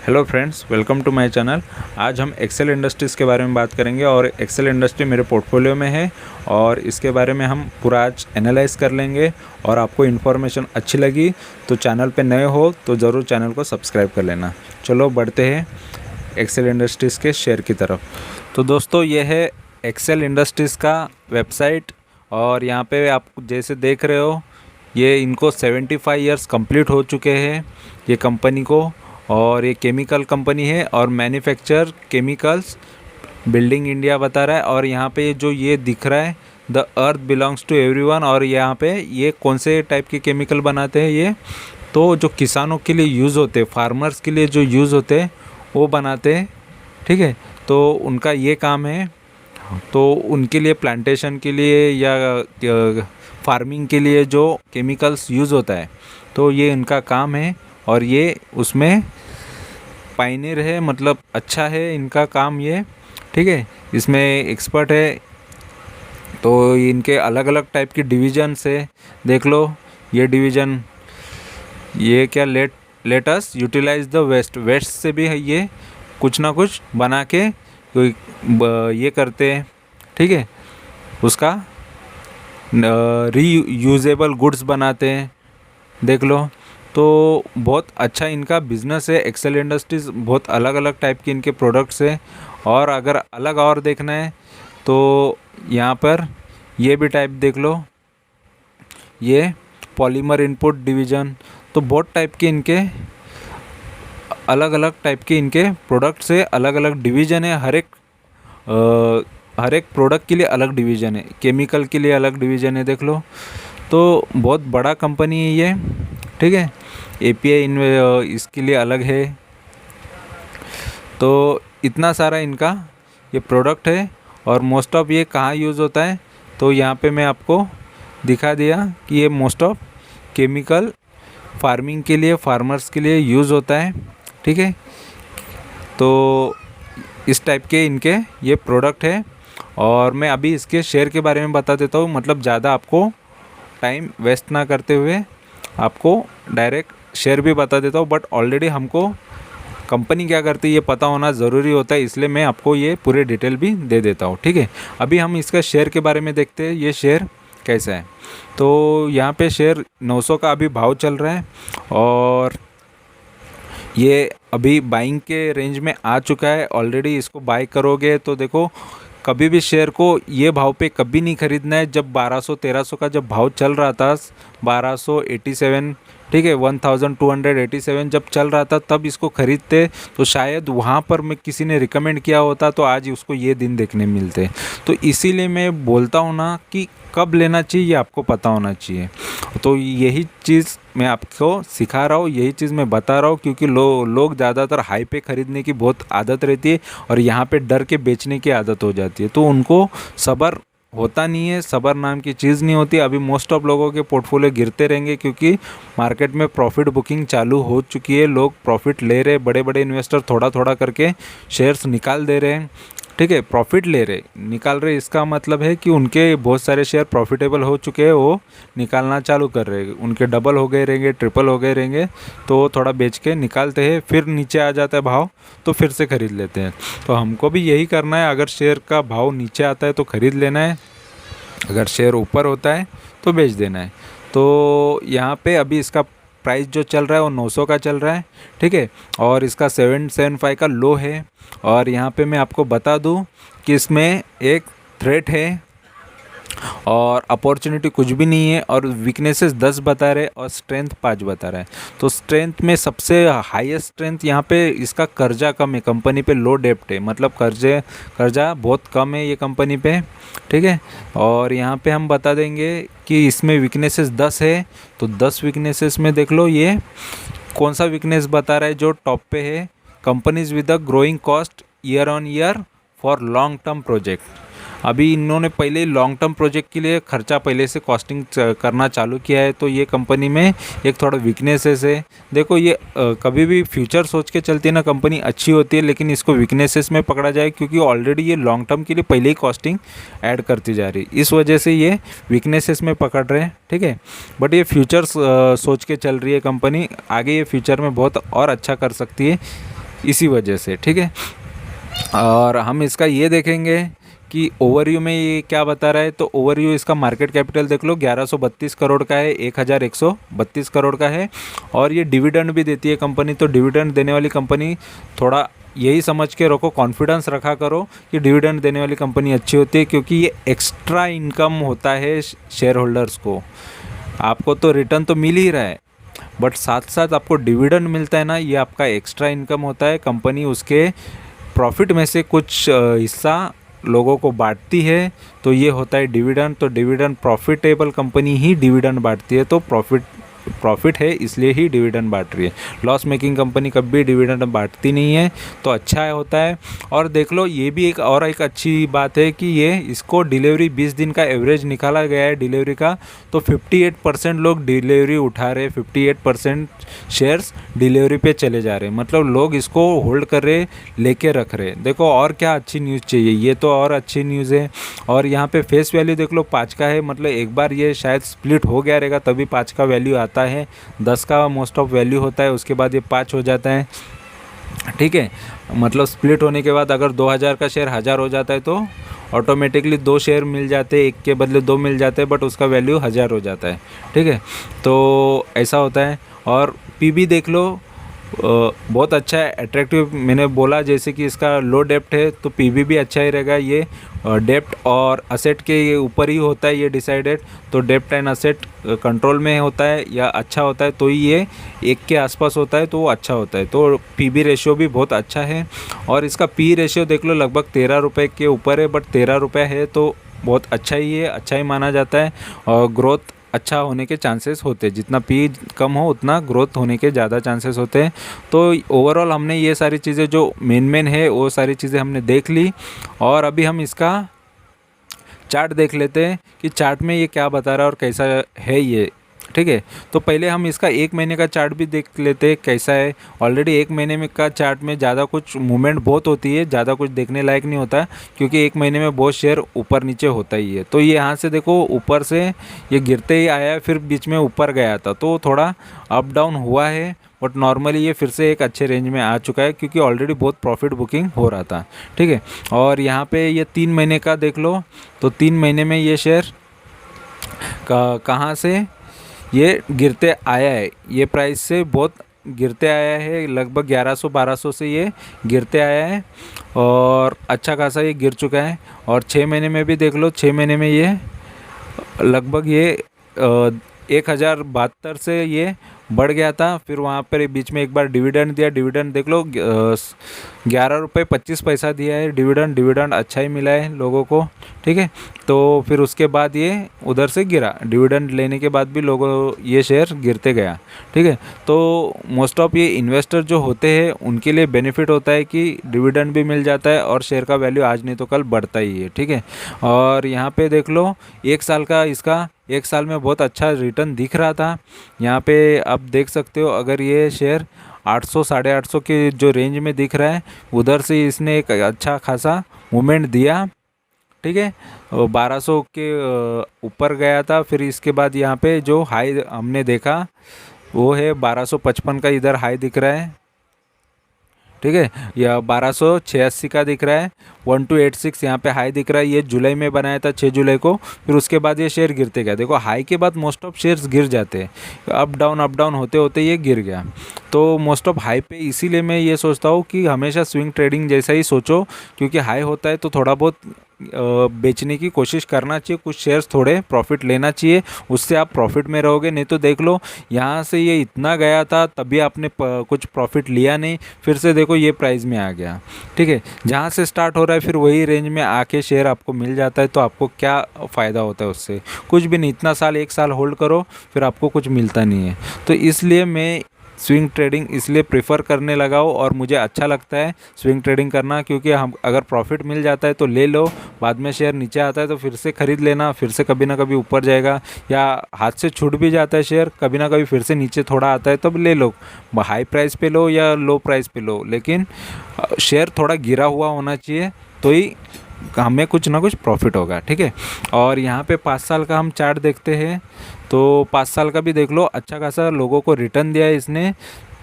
Hello friends, welcome to my channel. आज हम Excel industries के बारे में बात करेंगे और एक्सेल इंडस्ट्री मेरे पोर्टफोलियो में है और इसके बारे में हम पूरा आज एनालाइज कर लेंगे। और आपको इन्फॉर्मेशन अच्छी लगी तो चैनल पे नए हो तो ज़रूर चैनल को सब्सक्राइब कर लेना। चलो बढ़ते हैं एक्सेल इंडस्ट्रीज़ के शेयर की तरफ। तो दोस्तों, ये है एक्सेल इंडस्ट्रीज़ का वेबसाइट और यहाँ पे आप जैसे देख रहे हो, ये इनको 75 इयर्स कंप्लीट हो चुके हैं ये कंपनी को। और ये केमिकल कंपनी है और मैन्युफैक्चर केमिकल्स बिल्डिंग इंडिया बता रहा है। और यहाँ पे जो ये दिख रहा है, the earth belongs to everyone. और यहाँ पे ये कौन से टाइप के केमिकल बनाते हैं, ये तो जो किसानों के लिए यूज़ होते हैं, फार्मर्स के लिए जो यूज़ होते हैं वो बनाते हैं। ठीक है, तो उनका ये काम है। तो उनके लिए प्लांटेशन के लिए या फार्मिंग के लिए जो केमिकल्स यूज़ होता है, तो ये इनका काम है। और ये उसमें पायनियर है, मतलब अच्छा है इनका काम ये। ठीक है, इसमें एक्सपर्ट है। तो इनके अलग अलग टाइप की डिवीजन्स है, देख लो। ये डिवीज़न, ये क्या, लेटस यूटिलाइज द वेस्ट से भी है, ये कुछ ना कुछ बना के कोई ये करते हैं। ठीक है, उसका रीयूजेबल गुड्स बनाते हैं, देख लो। तो बहुत अच्छा इनका बिज़नेस है। एक्सेल इंडस्ट्रीज़ बहुत अलग अलग टाइप के इनके प्रोडक्ट्स है। और अगर अलग और देखना है तो यहाँ पर ये भी टाइप देख लो, ये पॉलीमर इनपुट डिवीज़न। तो बहुत टाइप के इनके अलग अलग टाइप के इनके प्रोडक्ट्स है, अलग अलग डिवीज़न है। हर एक प्रोडक्ट के लिए अलग डिवीज़न है, केमिकल के लिए अलग डिवीज़न है, देख लो। तो बहुत बड़ा कंपनी है ये। ठीक है, एपीआई इसके लिए अलग है। तो इतना सारा इनका ये प्रोडक्ट है। और मोस्ट ऑफ ये कहाँ यूज़ होता है, तो यहाँ पे मैं आपको दिखा दिया कि ये मोस्ट ऑफ केमिकल फार्मिंग के लिए, फार्मर्स के लिए यूज़ होता है। ठीक है, तो इस टाइप के इनके ये प्रोडक्ट है। और मैं अभी इसके शेयर के बारे में बता देता हूँ, मतलब ज़्यादा आपको टाइम वेस्ट ना करते हुए आपको डायरेक्ट शेयर भी बता देता हूँ। बट ऑलरेडी हमको कंपनी क्या करती है ये पता होना ज़रूरी होता है, इसलिए मैं आपको ये पूरे डिटेल भी दे देता हूँ। ठीक है, अभी हम इसका शेयर के बारे में देखते हैं, ये शेयर कैसा है। तो यहाँ पे शेयर 900 का अभी भाव चल रहा है और ये अभी बाइंग के रेंज में आ चुका है ऑलरेडी। इसको बाय करोगे तो देखो, कभी भी शेयर को ये भाव पे कभी नहीं खरीदना है। जब 1200-1300 का जब भाव चल रहा था, 1287, ठीक है, 1287 जब चल रहा था, तब इसको खरीदते तो शायद वहाँ पर मैं किसी ने रिकमेंड किया होता तो आज उसको ये दिन देखने मिलते। तो इसीलिए मैं बोलता हूँ ना कि कब लेना चाहिए ये आपको पता होना चाहिए। तो यही चीज़ मैं आपको सिखा रहा हूँ, यही चीज़ मैं बता रहा हूँ, क्योंकि लोग ज़्यादातर हाई पे ख़रीदने की बहुत आदत रहती है और यहाँ पे डर के बेचने की आदत हो जाती है। तो उनको सब्र होता नहीं है, सब्र नाम की चीज़ नहीं होती। अभी मोस्ट ऑफ लोगों के पोर्टफोलियो गिरते रहेंगे क्योंकि मार्केट में प्रॉफिट बुकिंग चालू हो चुकी है। लोग प्रॉफिट ले रहे, बड़े बड़े इन्वेस्टर थोड़ा थोड़ा करके शेयर्स निकाल दे रहे हैं। ठीक है, प्रॉफिट ले रहे, निकाल रहे, इसका मतलब है कि उनके बहुत सारे शेयर प्रॉफिटेबल हो चुके हैं, वो निकालना चालू कर रहे हैं। उनके डबल हो गए रहेंगे, ट्रिपल हो गए रहेंगे, तो थोड़ा बेच के निकालते हैं, फिर नीचे आ जाता है भाव तो फिर से ख़रीद लेते हैं। तो हमको भी यही करना है, अगर शेयर का भाव नीचे आता है तो ख़रीद लेना है, अगर शेयर ऊपर होता है तो बेच देना है। तो यहाँ पे अभी इसका प्राइस जो चल रहा है वो 900 का चल रहा है। ठीक है, और इसका 775 का लो है। और यहाँ पे मैं आपको बता दूँ कि इसमें एक थ्रेट है और अपॉर्चुनिटी कुछ भी नहीं है। और वीकनेसेस 10 बता रहे और स्ट्रेंथ 5 बता रहा है। तो स्ट्रेंथ में सबसे हाईएस्ट स्ट्रेंथ यहाँ पे इसका कर्जा कम है, कंपनी पे लो डेप्ट है, मतलब कर्जा बहुत कम है ये कंपनी पे। ठीक है, और यहाँ पे हम बता देंगे कि इसमें वीकनेसेस 10 है। तो 10 वीकनेसेस में देख लो ये कौन सा वीकनेस बता रहा है जो टॉप पे है। Companies with a growing cost year on year for long term project. अभी इन्होंने पहले लॉन्ग टर्म प्रोजेक्ट के लिए खर्चा पहले से कॉस्टिंग करना चालू किया है। तो ये कंपनी में एक थोड़ा वीकनेसेस है। देखो, ये कभी भी फ्यूचर सोच के चलती है ना कंपनी, अच्छी होती है, लेकिन इसको वीकनेसेस में पकड़ा जाए क्योंकि ऑलरेडी ये लॉन्ग टर्म के लिए पहले ही कॉस्टिंग ऐड करती जा रही है, इस वजह से ये वीकनेसेस में पकड़ रहे हैं। ठीक है, बट ये फ्यूचर सोच के चल रही है कंपनी, आगे ये फ्यूचर में बहुत और अच्छा कर सकती है। इसी वजह से, ठीक है। और हम इसका ये देखेंगे कि ओवरव्यू में ये क्या बता रहा है। तो ओवरव्यू इसका मार्केट कैपिटल देख लो 1132 करोड़ का है, 1132 करोड़ का है। और ये डिविडेंड भी देती है कंपनी, तो डिविडेंड देने वाली कंपनी थोड़ा यही समझ के रखो, कॉन्फिडेंस रखा करो कि डिविडेंड देने वाली कंपनी अच्छी होती है, क्योंकि ये एक्स्ट्रा इनकम होता है शेयर होल्डर्स को। आपको तो रिटर्न तो मिल ही रहा है, बट साथ साथ आपको डिविडेंड मिलता है ना, ये आपका एक्स्ट्रा इनकम होता है। कंपनी उसके प्रॉफिट में से कुछ हिस्सा लोगों को बांटती है, तो ये होता है डिविडेंड। तो डिविडेंड प्रॉफिटेबल कंपनी ही डिविडेंड बांटती है, तो प्रॉफिट है इसलिए ही डिविडेंड बांट रही है। लॉस मेकिंग कंपनी कभी डिविडेंड बांटती नहीं है, तो अच्छा होता है। और देख लो ये भी एक अच्छी बात है कि ये इसको डिलीवरी 20 दिन का एवरेज निकाला गया है डिलीवरी का, तो 58% लोग डिलीवरी उठा रहे, 58% शेयर्स डिलीवरी पे चले जा रहे, मतलब लोग इसको होल्ड कर रहे, लेके रख रहे। देखो और क्या अच्छी न्यूज़ चाहिए, ये तो और अच्छी न्यूज़ है। और यहाँ पे फेस वैल्यू देख लो 5 का है, मतलब एक बार ये शायद स्प्लिट हो गया रहेगा तभी 5 का वैल्यू आता है। 10 का मोस्ट ऑफ वैल्यू होता है, उसके बाद ये 5 हो जाता है, ठीक है। मतलब स्प्लिट होने के बाद अगर 2000 का शेयर 1000 हो जाता है तो ऑटोमेटिकली 2 शेयर मिल जाते हैं, एक के बदले 2 मिल जाते हैं, बट उसका वैल्यू 1000 हो जाता है, ठीक है। तो ऐसा होता है। और पीबी देख लो बहुत अच्छा है, अट्रैक्टिव। मैंने बोला जैसे कि इसका लो डेप्ट है, तो पीबी भी अच्छा ही रहेगा। ये डेप्ट और असेट के ऊपर ही होता है ये डिसाइडेड, तो डेप्ट एंड असेट कंट्रोल में होता है या अच्छा होता है, तो ही ये 1 के आसपास होता है, तो वो अच्छा होता है। तो पीबी रेशियो भी बहुत अच्छा है। और इसका पी रेशियो देख लो लगभग 13 रुपये के ऊपर है, बट 13 रुपये है तो बहुत अच्छा ही है, अच्छा ही माना जाता है। और ग्रोथ अच्छा होने के चांसेस होते हैं, जितना पी कम हो उतना ग्रोथ होने के ज़्यादा चांसेस होते हैं। तो ओवरऑल हमने ये सारी चीज़ें जो मेन है वो सारी चीज़ें हमने देख ली। और अभी हम इसका चार्ट देख लेते हैं कि चार्ट में ये क्या बता रहा है और कैसा है ये, ठीक है। तो पहले हम इसका 1 महीने का चार्ट भी देख लेते हैं कैसा है। ऑलरेडी 1 महीने में का चार्ट में ज़्यादा कुछ मूवमेंट बहुत होती है, ज़्यादा कुछ देखने लायक नहीं होता है, क्योंकि 1 महीने में बहुत शेयर ऊपर नीचे होता ही है। तो ये यहाँ से देखो ऊपर से ये गिरते ही आया, फिर बीच में ऊपर गया था, तो थोड़ा अप डाउन हुआ है, बट नॉर्मली ये फिर से एक अच्छे रेंज में आ चुका है, क्योंकि ऑलरेडी बहुत प्रॉफिट बुकिंग हो रहा था, ठीक है। और यहाँ पे ये 3 महीने का देख लो, तो 3 महीने में ये शेयर कहाँ से ये गिरते आया है, ये प्राइस से बहुत गिरते आया है, लगभग 1100-1200 से ये गिरते आया है, और अच्छा खासा ये गिर चुका है। और 6 महीने में भी देख लो, 6 महीने में ये लगभग ये 1072 से ये बढ़ गया था, फिर वहाँ पर बीच में एक बार डिविडेंड दिया। डिविडेंड देख लो 11.25 रुपये दिया है डिविडेंड अच्छा ही मिला है लोगों को, ठीक है। तो फिर उसके बाद ये उधर से गिरा, डिविडेंड लेने के बाद भी लोगों ये शेयर गिरते गया, ठीक है। तो मोस्ट ऑफ ये इन्वेस्टर जो होते हैं उनके लिए बेनिफिट होता है कि डिविडेंड भी मिल जाता है और शेयर का वैल्यू आज नहीं तो कल बढ़ता ही है, ठीक है। और यहाँ पे देख लो 1 साल का इसका 1 साल में बहुत अच्छा रिटर्न दिख रहा था। यहाँ पे आप देख सकते हो, अगर ये शेयर 800 850 के जो रेंज में दिख रहा है, उधर से इसने एक अच्छा खासा मूवमेंट दिया, ठीक है। 1200 के ऊपर गया था, फिर इसके बाद यहाँ पे जो हाई हमने देखा वो है 1255 का, इधर हाई दिख रहा है, ठीक है। या 1286 का दिख रहा है, 1286 यहाँ पे हाई दिख रहा है। ये जुलाई में बनाया था 6 जुलाई को, फिर उसके बाद ये शेयर गिरते गया। देखो हाई के बाद मोस्ट ऑफ शेयर्स गिर जाते हैं, अप डाउन होते होते ये गिर गया। तो मोस्ट ऑफ हाई पे इसीलिए मैं ये सोचता हूँ कि हमेशा स्विंग ट्रेडिंग जैसा ही सोचो, क्योंकि हाई होता है तो थोड़ा बहुत बेचने की कोशिश करना चाहिए, कुछ शेयर्स थोड़े प्रॉफिट लेना चाहिए, उससे आप प्रॉफिट में रहोगे। नहीं तो देख लो यहाँ से ये इतना गया था तभी आपने कुछ प्रॉफिट लिया नहीं, फिर से देखो ये प्राइस में आ गया, ठीक है। जहाँ से स्टार्ट हो रहा है फिर वही रेंज में आके शेयर आपको मिल जाता है, तो आपको क्या फ़ायदा होता है उससे? कुछ भी नहीं। इतना साल 1 साल होल्ड करो फिर आपको कुछ मिलता नहीं है। तो इसलिए मैं स्विंग ट्रेडिंग इसलिए प्रेफर करने लगा हूँ, और मुझे अच्छा लगता है स्विंग ट्रेडिंग करना, क्योंकि हम अगर प्रॉफिट मिल जाता है तो ले लो, बाद में शेयर नीचे आता है तो फिर से ख़रीद लेना, फिर से कभी ना कभी ऊपर जाएगा, या हाथ से छूट भी जाता है शेयर कभी ना कभी, फिर से नीचे थोड़ा आता है तब ले लो, हाई प्राइस पे लो या लो प्राइस पे लो, लेकिन शेयर थोड़ा गिरा हुआ होना चाहिए, तो ही हमें कुछ ना कुछ प्रॉफिट होगा, ठीक है। और यहाँ पे 5 साल का हम चार्ट देखते हैं, तो 5 साल का भी देख लो, अच्छा खासा लोगों को रिटर्न दिया है इसने।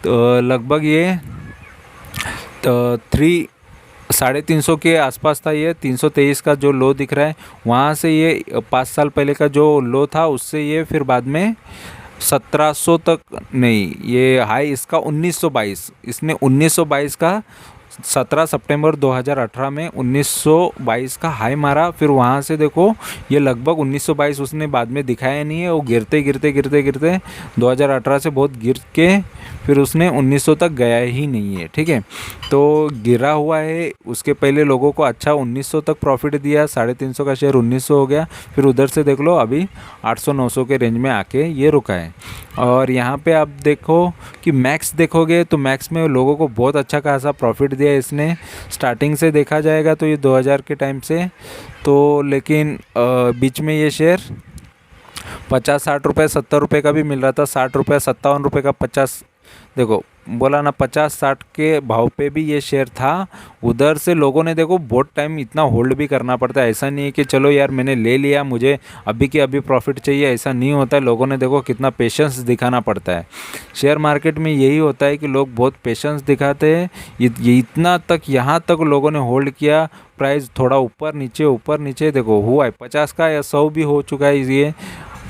तो लगभग ये 3 350 के आसपास था। ये 323 का जो लो दिख रहा है, वहाँ से ये 5 साल पहले का जो लो था उससे ये फिर बाद में 1700 तक नहीं, ये हाई इसका 1922, इसने 1922 का 17 सितंबर 2018 में 1922 का हाई मारा। फिर वहाँ से देखो ये लगभग 1922 उसने बाद में दिखाया नहीं है, वो गिरते गिरते गिरते गिरते 2018 से बहुत गिर के फिर उसने 1900 तक गया ही नहीं है। ठीक है, तो गिरा हुआ है। उसके पहले लोगों को अच्छा 1900 तक प्रॉफिट दिया, 350 का शेयर 1900 हो गया। फिर उधर से देख लो अभी 800-900 के रेंज में आके ये रुका है। और यहाँ पे आप देखो कि मैक्स देखोगे तो मैक्स में लोगों को बहुत अच्छा खासा प्रॉफिट दिया इसने। स्टार्टिंग से देखा जाएगा तो ये 2000 के टाइम से तो, लेकिन बीच में ये शेयर 50-60 रुपये 70 रुपये का भी मिल रहा था, 60 रुपये 57 रुपये का 50, देखो बोला ना 50-60 के भाव पे भी ये शेयर था। उधर से लोगों ने देखो बहुत टाइम इतना होल्ड भी करना पड़ता है, ऐसा नहीं है कि चलो यार मैंने ले लिया मुझे अभी के अभी प्रॉफिट चाहिए, ऐसा नहीं होता है। लोगों ने देखो कितना पेशेंस दिखाना पड़ता है। शेयर मार्केट में यही होता है कि लोग बहुत पेशेंस दिखाते हैं। ये इतना तक यहाँ तक लोगों ने होल्ड किया, प्राइस थोड़ा ऊपर नीचे देखो हुआ है 50 का या 100 भी हो चुका है ये।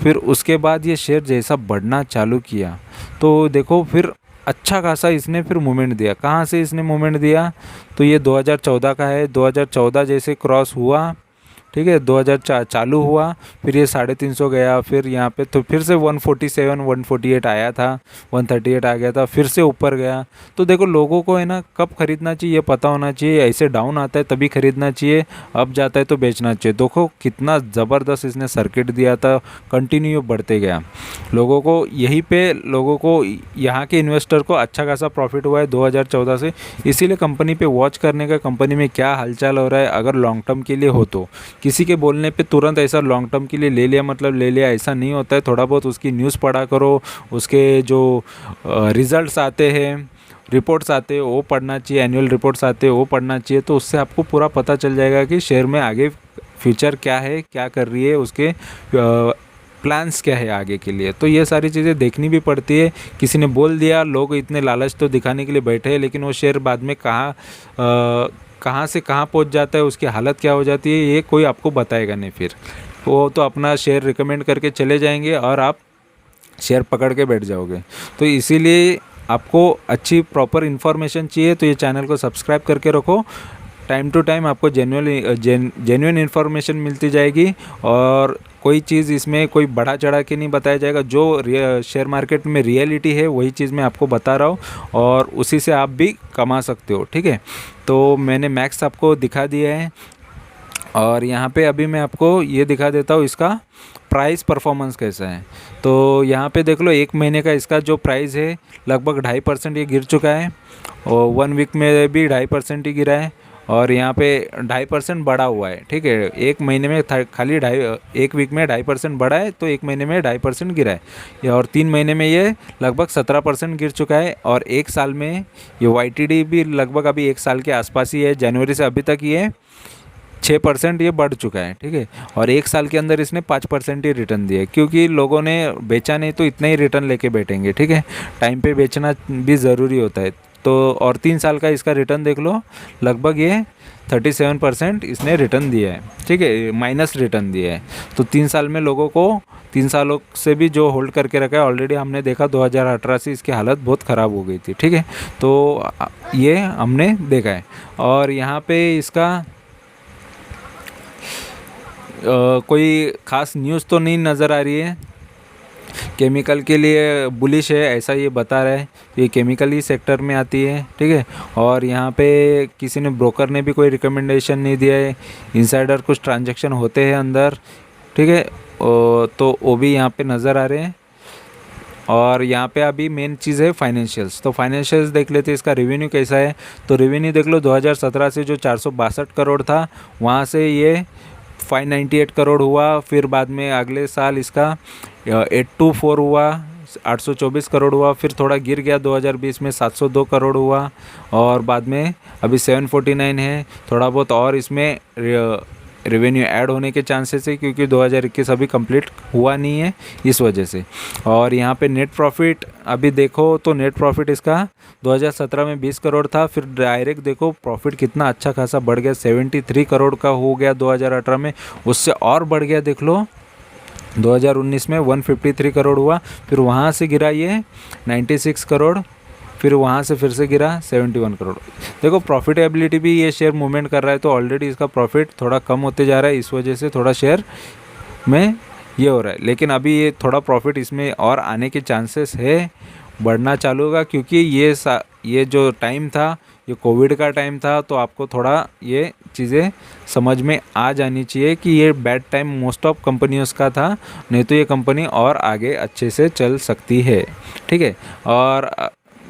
फिर उसके बाद ये शेयर जैसा बढ़ना चालू किया तो देखो फिर अच्छा खासा इसने फिर मूवमेंट दिया। कहाँ से इसने मूवमेंट दिया तो ये 2014 का है। 2014 जैसे क्रॉस हुआ, ठीक है, 2004 चालू हुआ, फिर ये 350 गया, फिर यहाँ पे तो फिर से 147 148 आया था, 138 आ गया था, फिर से ऊपर गया। तो देखो लोगों को है ना कब खरीदना चाहिए पता होना चाहिए। ऐसे डाउन आता है तभी खरीदना चाहिए, अप जाता है तो बेचना चाहिए। देखो कितना ज़बरदस्त इसने सर्किट दिया था, कंटिन्यू बढ़ते गया। लोगों को यहीं पे लोगों को यहाँ के इन्वेस्टर को अच्छा खासा प्रॉफिट हुआ है 2014 से। इसीलिए कंपनी पे वॉच करने का, कंपनी में क्या हालचाल हो रहा है अगर लॉन्ग टर्म के लिए हो तो। किसी के बोलने पे तुरंत ऐसा लॉन्ग टर्म के लिए ले लिया मतलब ले लिया ऐसा नहीं होता है। थोड़ा बहुत उसकी न्यूज़ पढ़ा करो, उसके जो रिज़ल्ट्स आते हैं, रिपोर्ट्स आते हैं वो पढ़ना चाहिए, एनुअल रिपोर्ट्स आते हैं वो पढ़ना चाहिए। तो उससे आपको पूरा पता चल जाएगा कि शेयर में आगे फ्यूचर क्या है, क्या कर रही है, उसके प्लान्स क्या है आगे के लिए। तो ये सारी चीज़ें देखनी भी पड़ती है। किसी ने बोल दिया, लोग इतने लालच तो दिखाने के लिए बैठे हैं, लेकिन वो शेयर बाद में कहाँ से कहाँ पहुंच जाता है, उसकी हालत क्या हो जाती है, ये कोई आपको बताएगा नहीं। फिर वो तो अपना शेयर रिकमेंड करके चले जाएंगे और आप शेयर पकड़ के बैठ जाओगे। तो इसीलिए आपको अच्छी प्रॉपर इन्फॉर्मेशन चाहिए तो ये चैनल को सब्सक्राइब करके रखो। टाइम टू टाइम आपको जेन्युइन इन्फॉर्मेशन मिलती जाएगी और कोई चीज़ इसमें कोई बढ़ा चढ़ा के नहीं बताया जाएगा। जो शेयर मार्केट में रियलिटी है वही चीज़ मैं आपको बता रहा हूँ और उसी से आप भी कमा सकते हो। ठीक है, तो मैंने मैक्स आपको दिखा दिया है और यहाँ पे अभी मैं आपको ये दिखा देता हूँ इसका प्राइस परफॉर्मेंस कैसा है। तो यहाँ पे देख लो 1 महीने का इसका जो प्राइस है लगभग 2.5% ये गिर चुका है और 1 वीक में भी 2.5% ही गिरा है और यहाँ पे 2.5% बढ़ा हुआ है। ठीक है, 1 महीने में खाली 1 वीक में 2.5% बढ़ा है तो 1 महीने में 2.5% गिरा है और 3 महीने में ये लगभग 17% गिर चुका है और 1 साल में ये YTD भी लगभग अभी 1 साल के आसपास ही है। जनवरी से अभी तक ये 6% ये बढ़ चुका है। ठीक है, और 1 साल के अंदर इसने 5% ही रिटर्न दिए क्योंकि लोगों ने बेचा नहीं तो इतना ही रिटर्न लेके बैठेंगे। ठीक है, टाइम पे बेचना भी ज़रूरी होता है। तो और 3 साल का इसका रिटर्न देख लो, लगभग ये 37% इसने रिटर्न दिया है। ठीक है, माइनस रिटर्न दिया है। तो 3 साल में लोगों को 3 सालों से भी जो होल्ड करके रखा है ऑलरेडी हमने देखा 2018 से इसकी हालत बहुत ख़राब हो गई थी। ठीक है, तो ये हमने देखा है और यहाँ पे इसका कोई ख़ास न्यूज़ तो नहीं नज़र आ रही है। केमिकल के लिए बुलिश है ऐसा ये बता रहा है, ये केमिकल ही सेक्टर में आती है। ठीक है, और यहाँ पे किसी ने ब्रोकर ने भी कोई रिकमेंडेशन नहीं दिया है। इनसाइडर कुछ ट्रांजैक्शन होते हैं अंदर। ठीक है, तो वो भी यहाँ पे नज़र आ रहे हैं और यहाँ पे अभी मेन चीज़ है फाइनेंशियल्स। तो फाइनेंशियल्स देख लेते हैं इसका रेवेन्यू कैसा है। तो रेवेन्यू देख लो 2017 से जो 462 करोड़ था वहाँ से ये 598 करोड़ हुआ। फिर बाद में अगले साल इसका 824 हुआ, 824 करोड़ हुआ। फिर थोड़ा गिर गया 2020 में 702 करोड़ हुआ और बाद में अभी 749 है। थोड़ा बहुत और इसमें रेवेन्यू ऐड होने के चांसेस है, क्योंकि 2021 अभी कंप्लीट हुआ नहीं है इस वजह से। और यहाँ पे नेट प्रॉफिट अभी देखो तो नेट प्रॉफिट इसका 2017 में 20 करोड़ था, फिर डायरेक्ट देखो प्रॉफिट कितना अच्छा खासा बढ़ गया, 73 करोड़ का हो गया 2018 में, उससे और बढ़ गया देख लो 2019 में 153 करोड़ हुआ, फिर वहाँ से गिरा ये 96 करोड़, फिर वहाँ से फिर से गिरा 71 करोड़। देखो प्रॉफिटेबिलिटी भी ये शेयर मूवमेंट कर रहा है, तो ऑलरेडी इसका प्रॉफिट थोड़ा कम होते जा रहा है, इस वजह से थोड़ा शेयर में ये हो रहा है। लेकिन अभी ये थोड़ा प्रॉफिट इसमें और आने के चांसेस है, बढ़ना चालू होगा, क्योंकि ये जो टाइम था ये कोविड का टाइम था, तो आपको थोड़ा ये चीज़ें समझ में आ जानी चाहिए कि ये बैड टाइम मोस्ट ऑफ कंपनियों का था, नहीं तो ये कंपनी और आगे अच्छे से चल सकती है। ठीक है, और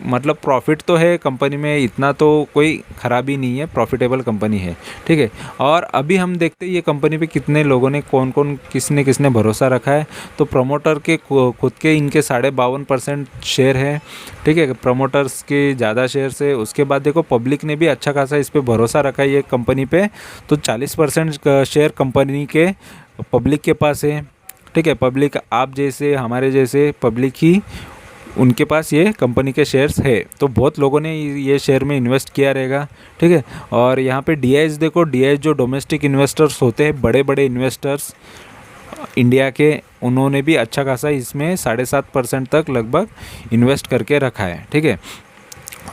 मतलब प्रॉफिट तो है कंपनी में, इतना तो कोई ख़राबी नहीं है, प्रॉफिटेबल कंपनी है। ठीक है, और अभी हम देखते हैं ये कंपनी पे कितने लोगों ने कौन किसने भरोसा रखा है। तो प्रमोटर के खुद के इनके 52% शेयर है। ठीक है, प्रमोटर्स के ज़्यादा शेयर से, उसके बाद देखो पब्लिक ने भी अच्छा खासा इस पर भरोसा रखा है ये कंपनी पे, तो 40% शेयर कंपनी के पब्लिक के पास है। ठीक है, पब्लिक आप जैसे हमारे जैसे पब्लिक ही उनके पास ये कंपनी के शेयर्स है, तो बहुत लोगों ने ये शेयर में इन्वेस्ट किया रहेगा। ठीक है, और यहाँ पे डीआईएस देखो, डीआईएस जो डोमेस्टिक इन्वेस्टर्स होते हैं, बड़े बड़े इन्वेस्टर्स इंडिया के, उन्होंने भी अच्छा खासा इसमें 7.5% तक लगभग इन्वेस्ट करके रखा है। ठीक है,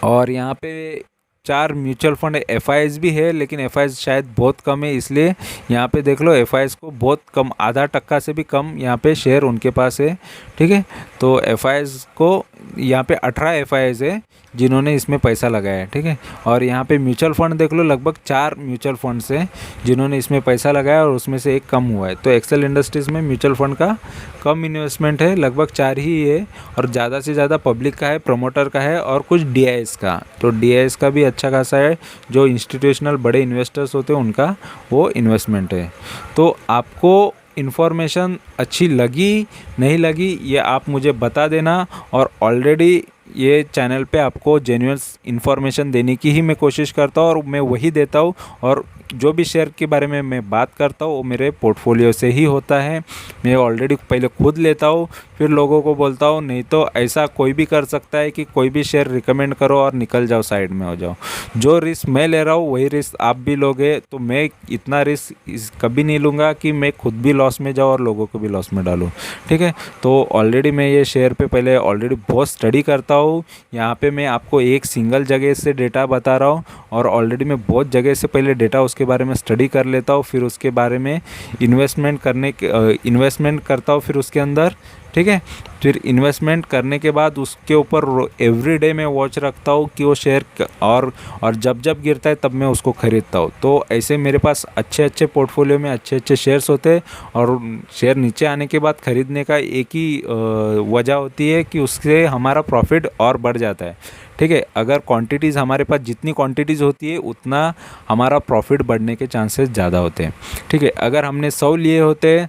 और यहाँ पे 4 म्यूचुअल फंड एफआईएस भी है, लेकिन एफआईएस शायद बहुत कम है, इसलिए यहाँ पे देख लो एफआईएस को बहुत कम, आधा टक्का से भी कम यहाँ पे शेयर उनके पास है। ठीक है, तो एफआईएस को यहाँ पे 18 एफआईएस है जिन्होंने इसमें पैसा लगाया है। ठीक है, और यहाँ पे म्यूचुअल फंड देख लो, लगभग 4 म्यूचुअल फंड्स हैं जिन्होंने इसमें पैसा लगाया, और उसमें से एक कम हुआ है। तो एक्सेल इंडस्ट्रीज़ में म्यूचुअल फंड का कम इन्वेस्टमेंट है, लगभग 4 ही है, और ज़्यादा से ज़्यादा पब्लिक का है, प्रमोटर का है, और कुछ डीआईएस का। तो डीआईएस का भी अच्छा खासा है, जो इंस्टीट्यूशनल बड़े इन्वेस्टर्स होते हैं उनका वो इन्वेस्टमेंट है। तो आपको इन्फॉर्मेशन अच्छी लगी नहीं लगी ये आप मुझे बता देना, और ऑलरेडी ये चैनल पे आपको जेन्युइन इन्फॉर्मेशन देने की ही मैं कोशिश करता हूँ, और मैं वही देता हूँ, और जो भी शेयर के बारे में मैं बात करता हूँ वो मेरे पोर्टफोलियो से ही होता है। मैं ऑलरेडी पहले खुद लेता हूँ, फिर लोगों को बोलता हूँ, नहीं तो ऐसा कोई भी कर सकता है कि कोई भी शेयर रिकमेंड करो और निकल जाओ, साइड में हो जाओ। जो रिस्क मैं ले रहा हूँ वही रिस्क आप भी लोगे, तो मैं इतना रिस्क कभी नहीं लूँगा कि मैं खुद भी लॉस में जाऊँ और लोगों को भी लॉस में डालूँ। ठीक है, तो ऑलरेडी मैं ये शेयर पे पहले ऑलरेडी बहुत स्टडी करता हूँ। यहाँ पे मैं आपको एक सिंगल जगह से डेटा बता रहा हूँ, और ऑलरेडी मैं बहुत जगह से पहले डेटा उसके बारे में स्टडी कर लेता हूँ, फिर उसके बारे में इन्वेस्टमेंट करता हूँ फिर उसके अंदर। ठीक है, फिर इन्वेस्टमेंट करने के बाद उसके ऊपर एवरी डे मैं वॉच रखता हूँ कि वो शेयर और जब जब गिरता है तब मैं उसको ख़रीदता हूँ। तो ऐसे मेरे पास अच्छे पोर्टफोलियो में अच्छे शेयर्स होते हैं, और शेयर नीचे आने के बाद ख़रीदने का एक ही वजह होती है कि उससे हमारा प्रॉफिट और बढ़ जाता है। ठीक है, अगर क्वांटिटीज़ हमारे पास जितनी क्वांटिटीज़ होती है उतना हमारा प्रॉफिट बढ़ने के चांसेस ज़्यादा होते हैं। ठीक है, अगर हमने 100 लिए होते हैं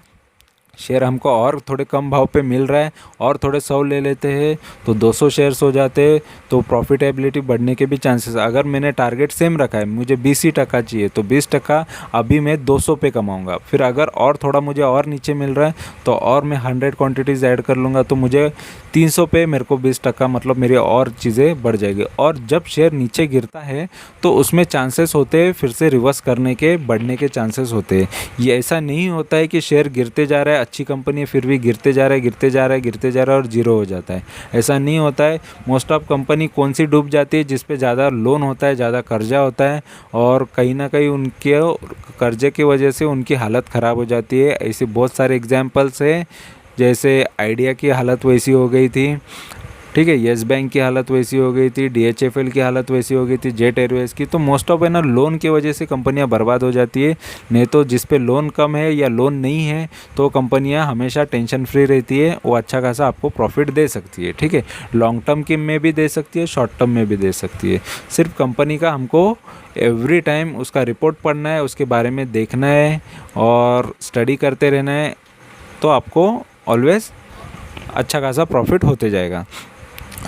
शेयर, हमको और थोड़े कम भाव पे मिल रहा है, और थोड़े 100 ले लेते हैं तो 200 शेयर्स हो जाते हैं, तो प्रॉफिटेबिलिटी बढ़ने के भी चांसेस। अगर मैंने टारगेट सेम रखा है, मुझे 20 ही टका चाहिए, तो 20% अभी मैं 200 पे कमाऊंगा। फिर अगर और थोड़ा मुझे और नीचे मिल रहा है तो और मैं 100 क्वांटिटीज़ ऐड कर लूँगा, तो मुझे 300 पे मेरे को 20% मतलब मेरी और चीज़ें बढ़ जाएगी। और जब शेयर नीचे गिरता है तो उसमें चांसेस होते हैं फिर से रिवर्स करने के, बढ़ने के चांसेस होते हैं। ये ऐसा नहीं होता है कि शेयर गिरते जा रहा है, अच्छी कंपनी है, फिर भी गिरते जा रहा है और जीरो हो जाता है, ऐसा नहीं होता है। मोस्ट ऑफ कंपनी कौन सी डूब जाती है, जिस पे ज़्यादा लोन होता है, ज़्यादा कर्जा होता है, और कहीं ना कहीं उनके कर्जे की वजह से उनकी हालत ख़राब हो जाती है। ऐसे बहुत सारे एग्जाम्पल्स हैं, जैसे आइडिया की हालत वैसी हो गई थी। ठीक है, येस बैंक की हालत वैसी हो गई थी, DHFL की हालत वैसी हो गई थी, जेट एयरवेज की। तो मोस्ट ऑफ है ना, लोन की वजह से कंपनियां बर्बाद हो जाती है। नहीं तो जिस पे लोन कम है या लोन नहीं है तो कंपनियां हमेशा टेंशन फ्री रहती है, वो अच्छा खासा आपको प्रॉफिट दे सकती है। ठीक है, लॉन्ग टर्म की में भी दे सकती है, शॉर्ट टर्म में भी दे सकती है। सिर्फ कंपनी का हमको एवरी टाइम उसका रिपोर्ट पढ़ना है, उसके बारे में देखना है और स्टडी करते रहना है, तो आपको ऑलवेज अच्छा खासा प्रॉफिट होते जाएगा।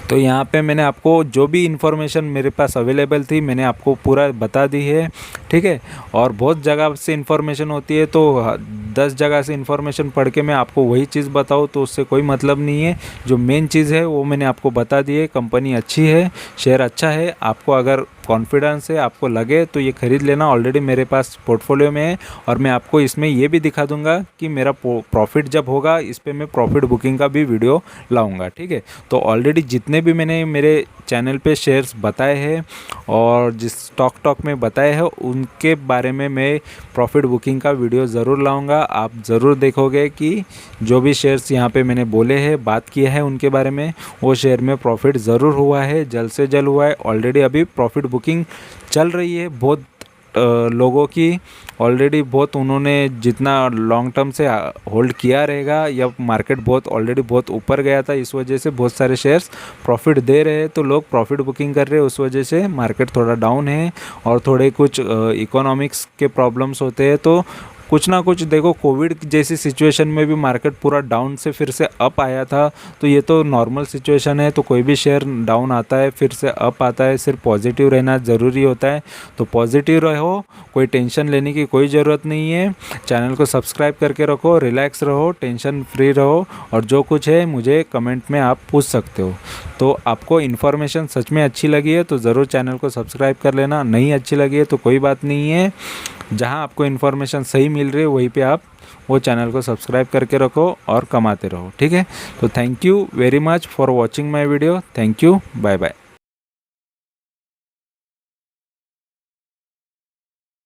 तो यहाँ पे मैंने आपको जो भी इन्फॉर्मेशन मेरे पास अवेलेबल थी मैंने आपको पूरा बता दी है, ठीक है। और बहुत जगह से इन्फॉर्मेशन होती है, तो 10 जगह से इन्फॉर्मेशन पढ़ के मैं आपको वही चीज़ बताऊँ तो उससे कोई मतलब नहीं है। जो मेन चीज़ है वो मैंने आपको बता दी है। कंपनी अच्छी है, शेयर अच्छा है, आपको अगर कॉन्फिडेंस है, आपको लगे तो ये ख़रीद लेना। ऑलरेडी मेरे पास पोर्टफोलियो में है और मैं आपको इसमें ये भी दिखा दूंगा कि मेरा प्रॉफिट जब होगा इस पर मैं प्रॉफिट बुकिंग का भी वीडियो लाऊंगा, ठीक है। तो ऑलरेडी जितने भी मैंने मेरे चैनल पे शेयर्स बताए हैं और जिस स्टॉक टॉक में बताए हैं उनके बारे में मैं प्रॉफिट बुकिंग का वीडियो ज़रूर लाऊंगा। आप ज़रूर देखोगे कि जो भी शेयर्स यहाँ पे मैंने बोले हैं, बात किया है उनके बारे में, वो शेयर में प्रॉफिट ज़रूर हुआ है, जल्द से जल्द हुआ है। ऑलरेडी अभी प्रॉफिट बुकिंग चल रही है बहुत लोगों की, ऑलरेडी बहुत उन्होंने जितना लॉन्ग टर्म से होल्ड किया रहेगा, या मार्केट बहुत ऑलरेडी बहुत ऊपर गया था, इस वजह से बहुत सारे शेयर्स प्रॉफिट दे रहे हैं, तो लोग प्रॉफिट बुकिंग कर रहे हैं। उस वजह से मार्केट थोड़ा डाउन है और थोड़े कुछ इकोनॉमिक्स के प्रॉब्लम्स होते हैं, तो कुछ ना कुछ देखो, कोविड जैसी सिचुएशन में भी मार्केट पूरा डाउन से फिर से अप आया था, तो ये तो नॉर्मल सिचुएशन है। तो कोई भी शेयर डाउन आता है फिर से अप आता है, सिर्फ पॉजिटिव रहना ज़रूरी होता है। तो पॉजिटिव रहो, कोई टेंशन लेने की कोई ज़रूरत नहीं है। चैनल को सब्सक्राइब करके रखो, रिलैक्स रहो, टेंशन फ्री रहो, और जो कुछ है मुझे कमेंट में आप पूछ सकते हो। तो आपको इन्फॉर्मेशन सच में अच्छी लगी है तो ज़रूर चैनल को सब्सक्राइब कर लेना, नहीं अच्छी लगी है तो कोई बात नहीं है। जहां आपको इन्फॉर्मेशन सही मिल रही है वहीं पे आप वो चैनल को सब्सक्राइब करके रखो और कमाते रहो, ठीक है। तो thank you very much for watching my video. Thank you, bye bye.